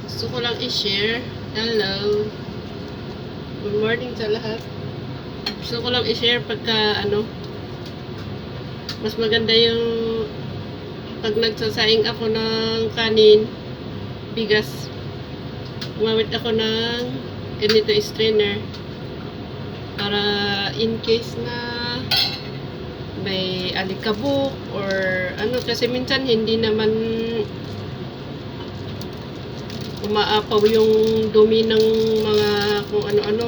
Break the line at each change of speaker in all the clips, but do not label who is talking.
Gusto ko lang i-share. Hello. Good morning sa lahat. Gusto ko lang i-share pagka mas maganda yung pag nagsasaing ako ng kanin, bigas. Gumamit ako ng ganito strainer para in case na may alikabok or kasi minsan hindi naman umaapaw yung dumi ng mga kung ano-ano,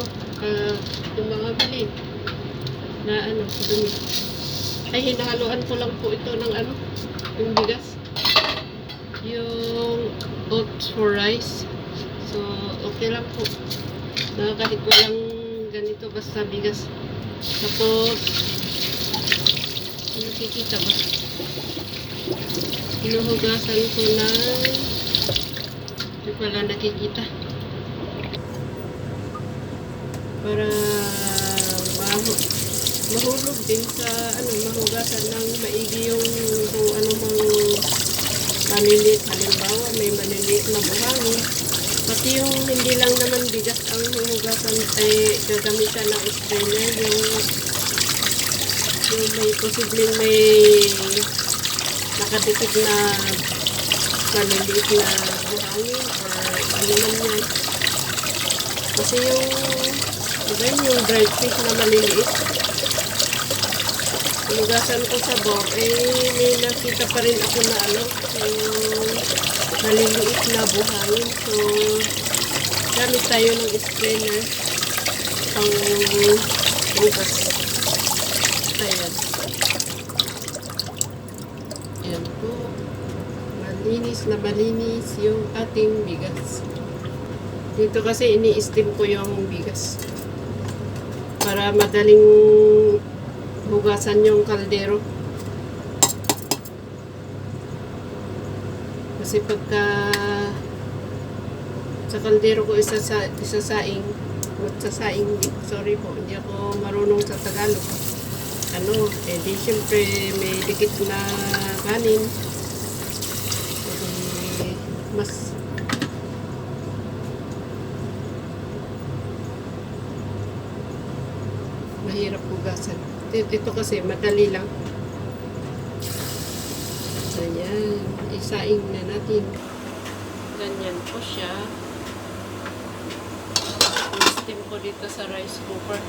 yung mga bilid na dumi. Ay, hinahaluan ko lang po ito ng yung bigas, yung oats for rice. So okay lang po na kahit walang ganito, basta bigas. Tapos nakikita ba, hinuhugasan ko na, hindi pala nakikita, para mahulog din sa mahugasan ng maigi yung kung ano mang maliliit. Halimbawa may maliliit na buhangin, pati yung hindi lang naman bigas ang huhugasan, ay gagamitan ng strainer, yung may posibleng may nakadikit na maliliit na buhangin or ano man yan. Kasi yung dried fish na maliliit, hinugasan ko sa bowl, may nakita pa rin ako na yung maliliit na buhangin. So gamit tayo ng strainer pang bukas. Ayan. Ayan po. Malinis na malinis yung ating bigas. Dito kasi ini-steam ko yung bigas para madaling hugasan yung kaldero. Kasi pagka sa kaldero ko isasaing, sorry po, hindi ako marunong sa Tagalog. Di syempre may dikit na kanin. Mas mahirap hugasan. Ito kasi madali lang. Ayan, isaing na natin. Ganyan po siya. I-steam ko dito sa rice cooker.